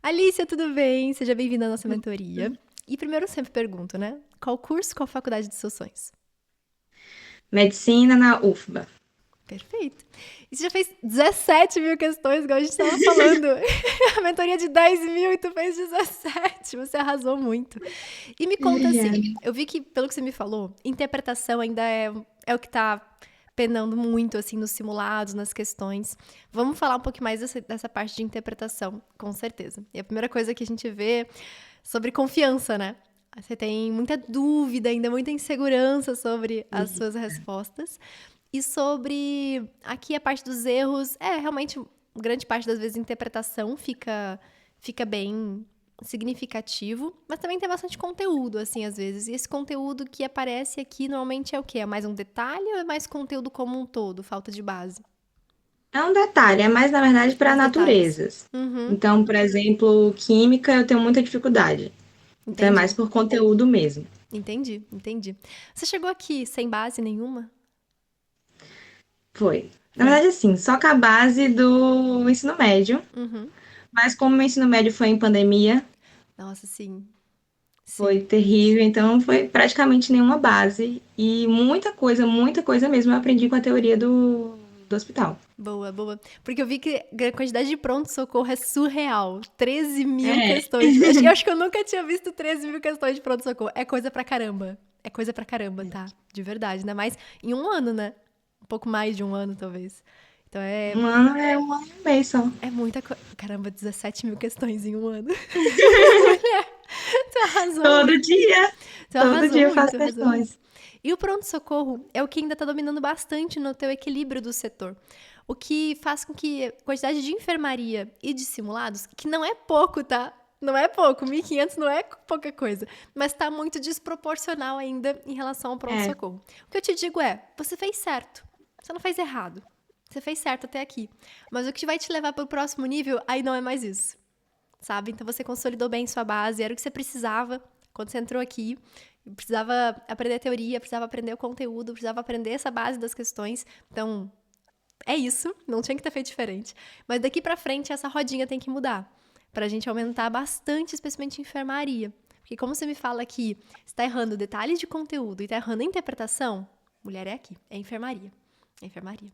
Alicia, tudo bem? Seja bem-vinda à nossa mentoria. E primeiro eu sempre pergunto, né? Qual curso, qual faculdade dos seus sonhos? Medicina na UFBA. Perfeito. E você já fez 17 mil questões, igual a gente estava falando. A mentoria de 10 mil e tu fez 17. Você arrasou muito. E me conta Obrigada. assim, eu vi que, pelo que você me falou, interpretação ainda é o que tá penando muito, assim, nos simulados, nas questões. Vamos falar um pouquinho mais dessa parte de interpretação, com certeza. E a primeira coisa que a gente vê sobre confiança, né? Você tem muita dúvida, ainda muita insegurança sobre as suas respostas. E sobre aqui a parte dos erros, realmente grande parte das vezes a interpretação fica bem significativo, mas também tem bastante conteúdo, assim, às vezes. E esse conteúdo que aparece aqui normalmente é o quê? É mais um detalhe ou é mais conteúdo como um todo, falta de base? É um detalhe, é mais na verdade para Mais detalhes. naturezas. Uhum, Então, por exemplo, química eu tenho muita dificuldade. Então é mais entendi. por conteúdo mesmo. Entendi. Você chegou aqui sem base nenhuma? Foi. Na Foi. verdade, assim, só com a base do ensino médio. Uhum. Mas como o meu ensino médio foi em pandemia, Nossa, sim. foi Sim. terrível, então foi praticamente nenhuma base. E muita coisa mesmo eu aprendi com a teoria do hospital. Boa. Porque eu vi que a quantidade de pronto-socorro é surreal. 13 mil É, questões. Eu acho que eu nunca tinha visto 13 mil questões de pronto-socorro. É coisa pra caramba. É coisa pra caramba, tá? De verdade. Ainda mais em um ano, né? Um pouco mais de um ano, talvez. Então um ano é um ano e meio só. é muita coisa. Caramba, 17 mil questões em um ano. Mulher, tu arrasou Todo muito. dia, Tu todo arrasou dia eu faço muito, arrasou muito. questões. E o pronto-socorro é o que ainda está dominando bastante no teu equilíbrio do setor. O que faz com que a quantidade de enfermaria e de simulados, que não é pouco, tá? Não é pouco, 1.500 não é pouca coisa, mas está muito desproporcional ainda em relação ao É, pronto-socorro. O que eu te digo é, você fez certo, você não fez errado, você fez certo até aqui. Mas o que vai te levar para o próximo nível, aí não é mais isso, sabe? Então você consolidou bem sua base, era o que você precisava quando você entrou aqui. Precisava aprender a teoria, precisava aprender o conteúdo, precisava aprender essa base das questões. Então, é isso, não tinha que ter feito diferente. Mas daqui pra frente, essa rodinha tem que mudar. Pra gente aumentar bastante, especialmente em enfermaria. Porque como você me fala que está errando detalhes de conteúdo e está errando a interpretação, mulher é aqui, é enfermaria. É enfermaria.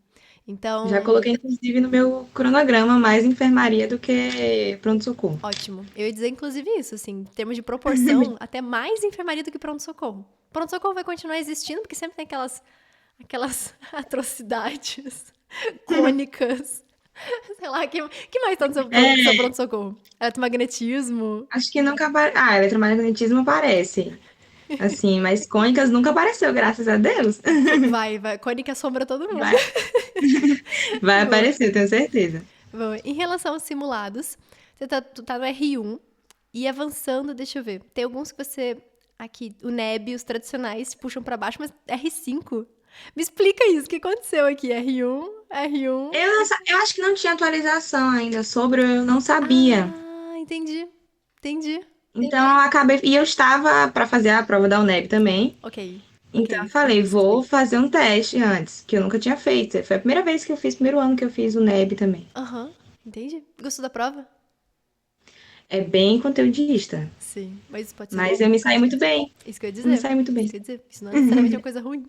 já Então, coloquei inclusive no meu cronograma mais enfermaria do que pronto-socorro. ótimo. Eu ia dizer, inclusive, isso, assim, em termos de proporção, até mais enfermaria do que pronto-socorro. Pronto-socorro vai continuar existindo, porque sempre tem aquelas atrocidades cônicas. Sei lá, que mais tá no seu É, pronto-socorro? Eletromagnetismo? acho que nunca apareceu. Ah, eletromagnetismo aparece. Assim, mas cônicas nunca apareceu, graças a Deus. Vai. Cônica assombra todo mundo. Vai, vai Boa. aparecer, eu tenho certeza. Boa. Em relação aos simulados, tu tá no R1 e avançando, deixa eu ver. Tem alguns que você. Aqui, o NEB, os tradicionais, puxam pra baixo, mas R5? Me explica isso, o que aconteceu aqui? R1. Eu acho que não tinha atualização ainda sobre, eu não sabia. Ah, entendi. Então eu acabei. E eu estava para fazer a prova da UNEB também. Então eu Ok, falei, justo. vou fazer um teste antes, que eu nunca tinha feito. Foi a primeira vez que eu fiz, primeiro ano que eu fiz o NEB também. Aham, entendi. Gostou da prova? É bem conteudista, Sim, mas isso pode ser mas bom. eu me saí muito bem. Isso que eu ia Eu me dizer. saí muito Isso bem. que eu ia dizer. Isso não é necessariamente uma coisa ruim.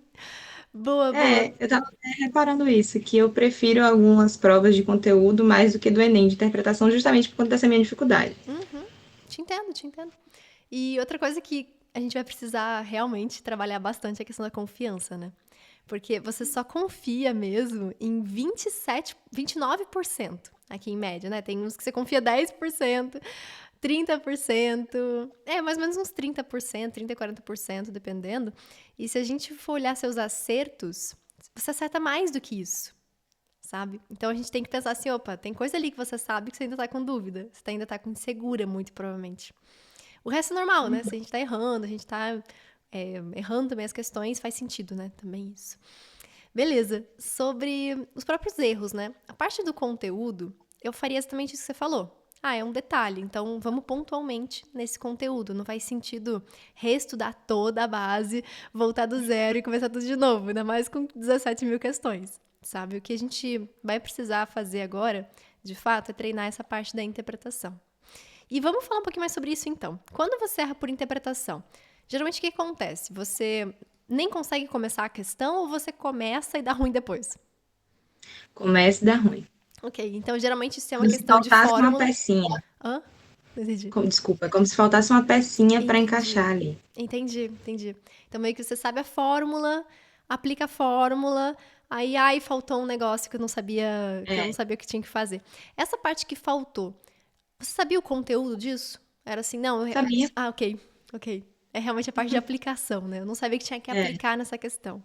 Boa. É, eu tava até reparando isso, que eu prefiro algumas provas de conteúdo mais do que do Enem de interpretação, justamente por conta dessa minha dificuldade. Uhum. Te entendo. E outra coisa que a gente vai precisar realmente trabalhar bastante é a questão da confiança, né? Porque você só confia mesmo em 29% aqui em média, né? Tem uns que você confia 10%, 30%, mais ou menos uns 30%, 30, 40%, dependendo. E se a gente for olhar seus acertos, você acerta mais do que isso, sabe? Então a gente tem que pensar assim, opa, tem coisa ali que você sabe que você ainda tá com dúvida, você ainda tá com insegura, muito provavelmente. O resto é normal, né? Se a gente tá errando, a gente tá errando também as questões, faz sentido, né? Também isso. Beleza. Sobre os próprios erros, né? A parte do conteúdo, eu faria exatamente isso que você falou. É um detalhe, então vamos pontualmente nesse conteúdo. Não faz sentido reestudar toda a base, voltar do zero e começar tudo de novo, ainda mais com 17 mil questões, sabe? O que a gente vai precisar fazer agora, de fato, é treinar essa parte da interpretação. E vamos falar um pouquinho mais sobre isso então. Quando você erra por interpretação, geralmente o que acontece? Você nem consegue começar a questão ou você começa e dá ruim depois? Começa e dá ruim. Ok, então geralmente isso é uma Como se questão de faltasse uma fórmula. pecinha. Hã? Não entendi. Desculpa, é como se faltasse uma pecinha para Entendi. encaixar ali. Entendi. Então meio que você sabe a fórmula, aplica a fórmula, aí ai, faltou um negócio que eu não sabia, que eu não É, sabia o que tinha que fazer. Essa parte que faltou, você sabia o conteúdo disso? Era assim, não, sabia? ok. É realmente a parte de aplicação, né? Eu não sabia que tinha que É, aplicar nessa questão.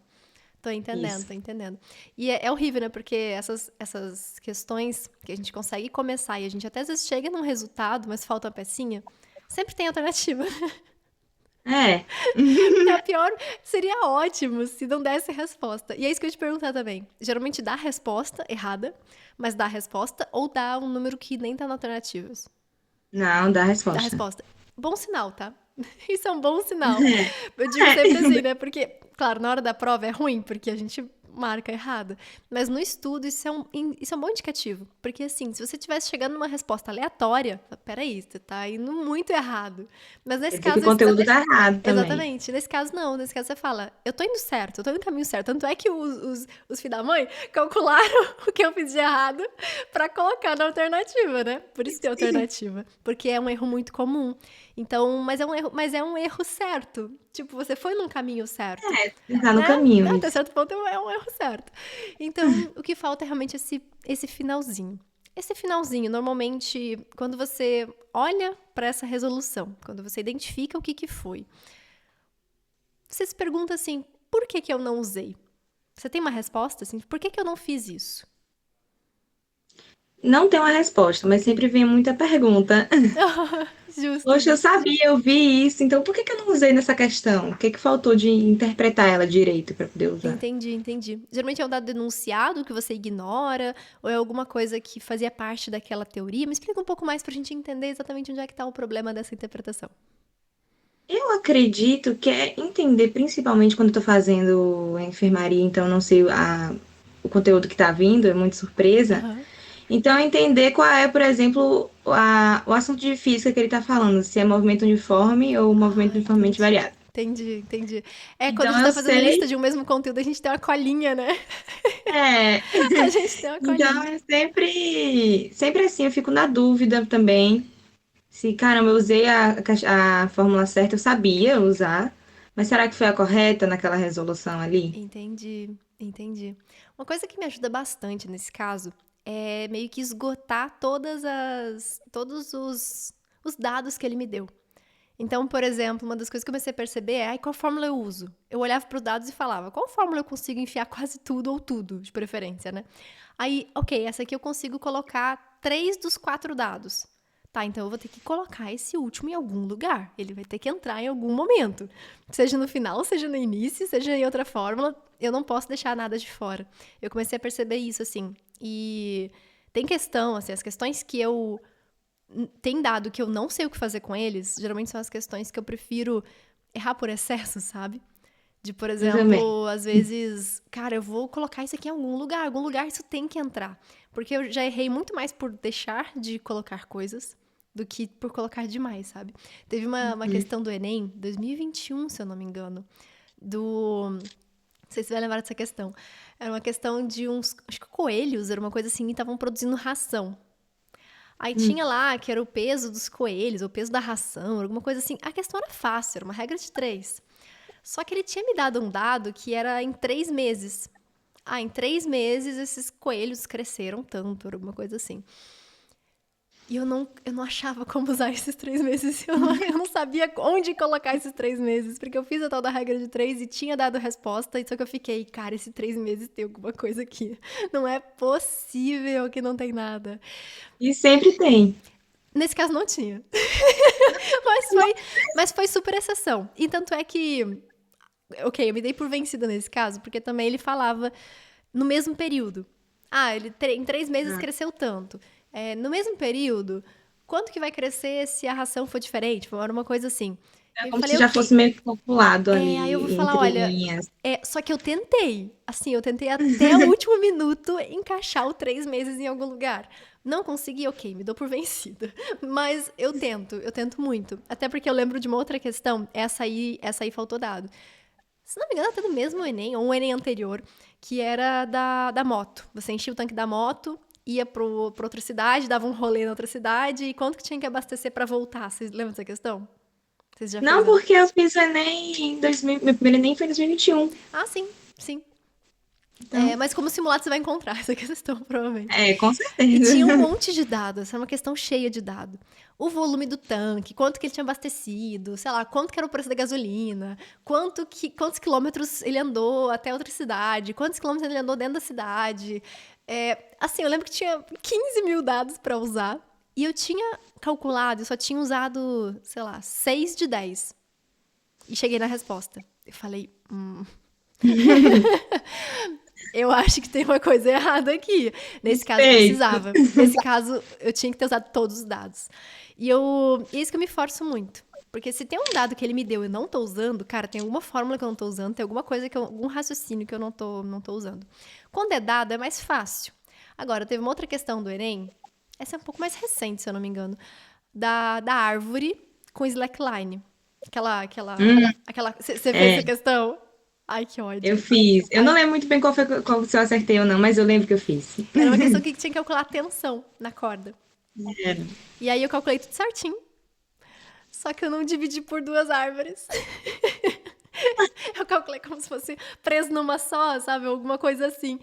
isso. Tô entendendo. E é horrível, né? Porque essas questões que a gente consegue começar e a gente até às vezes chega num resultado, mas falta uma pecinha, sempre tem alternativa. É. É a pior, seria ótimo se não desse resposta. E é isso que eu ia te perguntar também. Geralmente dá a resposta errada, mas dá a resposta ou dá um número que nem tá nas alternativas. Não, dá a Dá a resposta. resposta. Bom sinal, tá? Isso é um bom sinal. Eu digo É. sempre assim, né? Porque, claro, na hora da prova é ruim, porque a gente marca errado. Mas no estudo isso é um bom indicativo. Porque, assim, se você estivesse chegando numa resposta aleatória, peraí, você tá indo muito errado. Mas Quer nesse dizer que o caso, conteúdo tá errado também. exatamente. Nesse caso, não. Nesse caso, você fala, eu tô indo certo, eu tô indo no caminho certo. Tanto é que os filhos da mãe calcularam o que eu fiz de errado pra colocar na alternativa, né? Por isso tem alternativa. Porque é um erro muito comum. Então, mas é um erro certo. Tipo, você foi num caminho certo, Tá no né? caminho, Até isso. certo ponto é um erro certo. Então, o que falta é realmente esse finalzinho. Esse finalzinho, normalmente, quando você olha pra essa resolução, quando você identifica o que foi, você se pergunta assim, por que que eu não usei? Você tem uma resposta assim, por que que eu não fiz isso? Não tem uma resposta, mas Ok. sempre vem muita pergunta. Justo, Poxa, eu justo. sabia, eu vi isso, então por que que eu não usei nessa questão? O que que faltou de interpretar ela direito para poder usar? Entendi. Geralmente é um dado enunciado que você ignora, ou é alguma coisa que fazia parte daquela teoria. Me explica um pouco mais pra gente entender exatamente onde é que tá o problema dessa interpretação. Eu acredito que é entender, principalmente quando estou fazendo a enfermaria, então não sei o conteúdo que está vindo, é muito surpresa. Aham. Então, entender qual é, por exemplo, o assunto de física que ele está falando, se é movimento uniforme ou movimento Ah, uniformemente variável. entendi. É, quando a Então, gente eu tá fazendo lista sei, de um mesmo conteúdo, a gente tem uma colinha, né? é, A gente tem uma então colinha. é sempre assim, eu fico na dúvida também. Se, caramba, eu usei a fórmula certa, eu sabia usar, mas será que foi a correta naquela resolução ali? Entendi. Uma coisa que me ajuda bastante nesse caso é meio que esgotar todos os dados que ele me deu. Então, por exemplo, uma das coisas que eu comecei a perceber é, ai, qual fórmula eu uso? Eu olhava para os dados e falava, qual fórmula eu consigo enfiar quase tudo ou tudo, de preferência, né? Aí, ok, essa aqui eu consigo colocar 3 dos 4 dados. Tá, então eu vou ter que colocar esse último em algum lugar. Ele vai ter que entrar em algum momento. Seja no final, seja no início, seja em outra fórmula. Eu não posso deixar nada de fora. Eu comecei a perceber isso, assim. E tem questão, assim, as questões que eu tem dado que eu não sei o que fazer com eles, geralmente são as questões que eu prefiro errar por excesso, sabe? De, por Eu também. exemplo, às vezes, cara, eu vou colocar isso aqui em algum lugar isso tem que entrar. Porque eu já errei muito mais por deixar de colocar coisas do que por colocar demais, sabe? Teve uma questão do Enem, 2021, se eu não me engano, não sei se você vai lembrar dessa questão. Era uma questão de uns, acho que coelhos, era uma coisa assim, e estavam produzindo ração. Aí tinha lá que era o peso dos coelhos, ou o peso da ração, alguma coisa assim. A questão era fácil, era uma regra de 3. Só que ele tinha me dado um dado que era em 3 meses. Ah, em 3 meses esses coelhos cresceram tanto, era alguma coisa assim. E eu não achava como usar esses 3 meses. Eu não sabia onde colocar esses 3 meses. Porque eu fiz a tal da regra de 3 e tinha dado resposta. Só que eu fiquei, cara, esses 3 meses tem alguma coisa aqui. Não é possível que não tem nada. E sempre tem. Nesse caso não tinha. Mas foi super exceção. E tanto é que, ok, eu me dei por vencida nesse caso, porque também ele falava no mesmo período. Ah, ele em 3 meses Ah, cresceu tanto. É, no mesmo período, quanto que vai crescer se a ração for diferente? Era uma coisa assim. É Eu como falei, se já ok. fosse meio que calculado Aí eu vou ali, falar, entre olha, linhas. só que eu tentei. Assim, eu tentei até o último minuto encaixar o 3 meses em algum lugar. Não consegui, ok, me dou por vencida. Mas eu tento muito. Até porque eu lembro de uma outra questão, essa aí faltou dado. Se não me engano, até do mesmo Enem, ou um Enem anterior, que era da moto. Você enchia o tanque da moto, ia pra outra cidade, dava um rolê na outra cidade, e quanto que tinha que abastecer pra voltar? Vocês lembram dessa questão? Vocês já Não, fizeram? porque eu fiz Enem em 2000, meu primeiro Enem foi em 2021. Ah, sim, sim. Então, Mas como simulado você vai encontrar essa questão, provavelmente. com E certeza. tinha um monte de dados, era uma questão cheia de dados. O volume do tanque, quanto que ele tinha abastecido, sei lá, quanto que era o preço da gasolina, quantos quilômetros ele andou até outra cidade, quantos quilômetros ele andou dentro da cidade. Assim, eu lembro que tinha 15 mil dados para usar, e eu tinha calculado, eu só tinha usado, sei lá, 6 de 10. E cheguei na resposta. Eu falei, eu acho que tem uma coisa errada aqui. Nesse caso, Perfeito. precisava. Nesse caso, eu tinha que ter usado todos os dados. E é isso que eu me forço muito. Porque se tem um dado que ele me deu e eu não tô usando, cara, tem alguma fórmula que eu não tô usando, tem alguma coisa, algum raciocínio que eu não tô usando. Quando é dado, é mais fácil. Agora, teve uma outra questão do Enem, essa é um pouco mais recente, se eu não me engano, da árvore com slackline. Você fez essa É, questão? Ai, que ódio. eu fiz. Eu não Ai, lembro muito bem qual se eu acertei ou não, mas eu lembro que eu fiz. era uma questão que tinha que calcular a tensão na corda. Era. E aí eu calculei tudo certinho. Só que eu não dividi por 2 árvores. Eu calculei como se fosse preso numa só, sabe? Alguma coisa assim.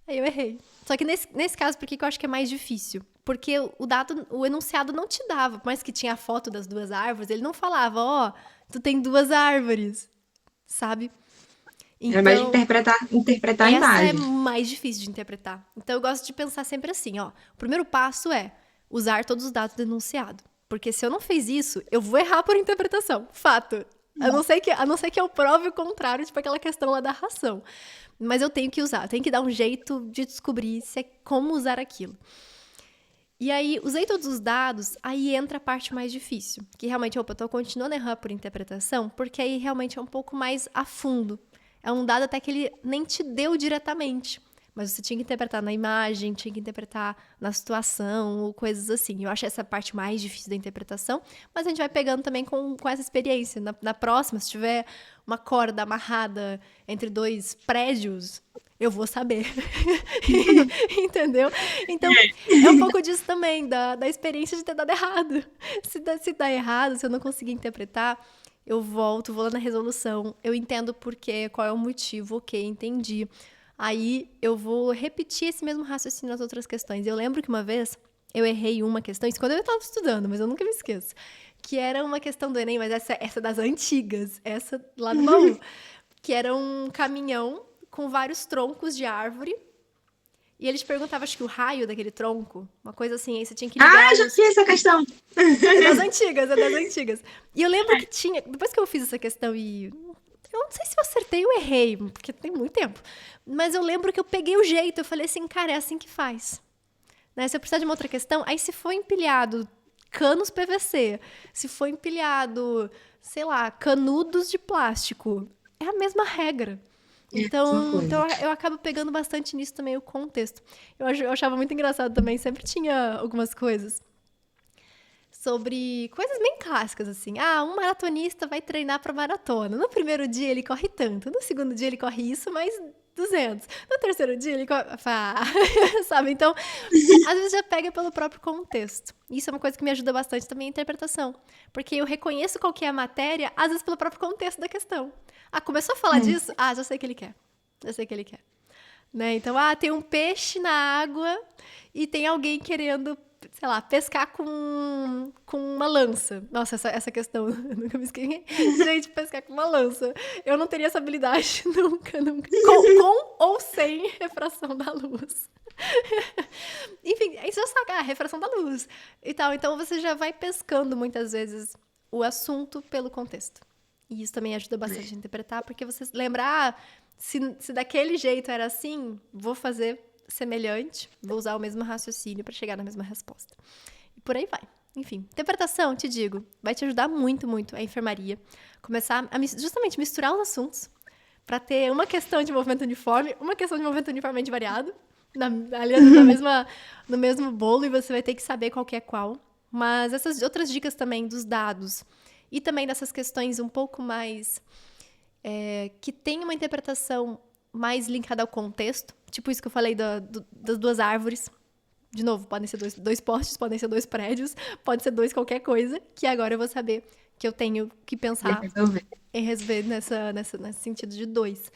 Aí eu errei. Só que nesse caso, por que eu acho que é mais difícil? Porque o enunciado não te dava, por mais que tinha a foto das 2 árvores, ele não falava, ó, tu tem 2 árvores, sabe? Era mais de Então, interpretar a essa é imagem. mais difícil de interpretar. Então, eu gosto de pensar sempre assim, ó. O primeiro passo é usar todos os dados do enunciado. Porque se eu não fiz isso, eu vou errar por interpretação. Fato. A não ser que eu prove o contrário, tipo aquela questão lá da ração. Mas eu tenho que usar, eu tenho que dar um jeito de descobrir como usar aquilo. E aí, usei todos os dados, aí entra a parte mais difícil. Que realmente, eu tô continuando a errar por interpretação, porque aí realmente é um pouco mais a fundo. É um dado até que ele nem te deu diretamente. Mas você tinha que interpretar na imagem, tinha que interpretar na situação, ou coisas assim. Eu acho essa parte mais difícil da interpretação, mas a gente vai pegando também com essa experiência. Na próxima, se tiver uma corda amarrada entre 2 prédios, eu vou saber. Entendeu? Então, é um pouco disso também, da experiência de ter dado errado. Se dá errado, se eu não conseguir interpretar, eu volto, vou lá na resolução, eu entendo por quê, qual é o motivo, ok, entendi. Aí eu vou repetir esse mesmo raciocínio nas outras questões. Eu lembro que uma vez eu errei uma questão, isso quando eu estava estudando, mas eu nunca me esqueço. Que era uma questão do Enem, mas essa das antigas, essa lá do baú. Que era um caminhão com vários troncos de árvore. E eles perguntavam, acho que o raio daquele tronco, uma coisa assim, aí você tinha que Ah, ligar já fiz essa questão. É das antigas, é das antigas. E eu lembro que tinha, depois que eu fiz essa questão e eu não sei se eu acertei ou errei, porque tem muito tempo. Mas eu lembro que eu peguei o jeito, eu falei assim, cara, é assim que faz. Né? Se eu precisar de uma outra questão, aí se for empilhado canos PVC, se for empilhado, sei lá, canudos de plástico, é a mesma regra. Uma Então coisa. eu acabo pegando bastante nisso também o contexto. Eu achava muito engraçado também, sempre tinha algumas coisas sobre coisas bem clássicas, assim. Ah, um maratonista vai treinar para maratona. No primeiro dia ele corre tanto, no segundo dia ele corre isso, mais 200. No terceiro dia ele corre... Sabe? Então, às vezes já pega pelo próprio contexto. Isso é uma coisa que me ajuda bastante também a interpretação. Porque eu reconheço qual que é a matéria, às vezes pelo próprio contexto da questão. Ah, começou a falar disso? Ah, já sei o que ele quer. Já sei o que ele quer. Né? Então, tem um peixe na água e tem alguém querendo, sei lá, pescar com uma lança. Nossa, essa questão, eu nunca me esqueci. Gente, pescar com uma lança. Eu não teria essa habilidade, nunca, nunca. Com ou sem refração da luz. Enfim, aí você já sabe, refração da luz e tal. Então, você já vai pescando, muitas vezes, o assunto pelo contexto. E isso também ajuda bastante a interpretar, porque você lembra, se daquele jeito era assim, vou fazer semelhante, vou usar o mesmo raciocínio para chegar na mesma resposta. E por aí vai. Enfim, interpretação, te digo, vai te ajudar muito, muito a enfermaria. Começar a justamente misturar os assuntos para ter uma questão de movimento uniforme, uma questão de movimento uniformemente variado, ali no mesmo bolo, e você vai ter que saber qual que é qual. Mas essas outras dicas também dos dados e também dessas questões um pouco mais que tem uma interpretação mais linkada ao contexto, tipo isso que eu falei das duas árvores. De novo, podem ser dois postes, podem ser dois prédios, pode ser dois qualquer coisa, que agora eu vou saber que eu tenho que pensar Resolver. em resolver nesse sentido de dois.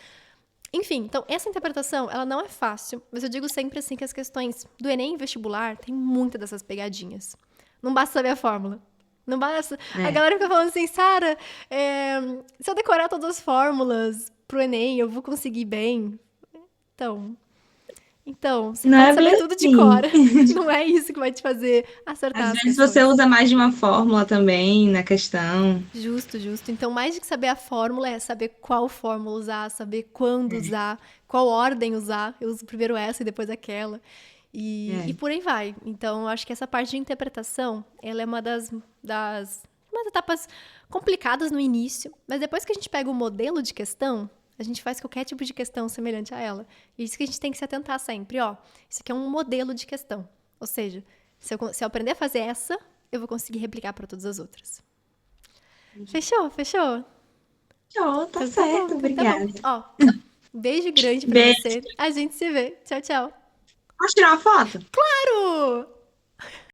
Enfim, então, essa interpretação, ela não é fácil, mas eu digo sempre assim que as questões do Enem e vestibular tem muitas dessas pegadinhas. Não basta saber a fórmula. Não basta. A É. galera fica falando assim, Sara, se eu decorar todas as fórmulas pro Enem, eu vou conseguir bem. Você Não pode é bem saber tudo de assim. cor. Não é isso que vai te fazer Às acertar as vezes você questões. usa mais de uma fórmula também na questão. Justo, justo. Então, mais do que saber a fórmula, é saber qual fórmula usar, saber quando usar, qual ordem usar. Eu uso primeiro essa e depois aquela. E É. por aí vai. Então, eu acho que essa parte de interpretação, ela é uma umas etapas complicadas no início, mas depois que a gente pega o modelo de questão, a gente faz qualquer tipo de questão semelhante a ela. E isso que a gente tem que se atentar sempre, ó. Isso aqui é um modelo de questão. Ou seja, se eu aprender a fazer essa, eu vou conseguir replicar para todas as outras. Fechou, fechou? Show, tá Então tá bom, certo, então tá bom. obrigada. Ó, beijo grande pra Beijo. você. A gente se vê. Tchau, tchau. Posso tirar uma foto? Claro!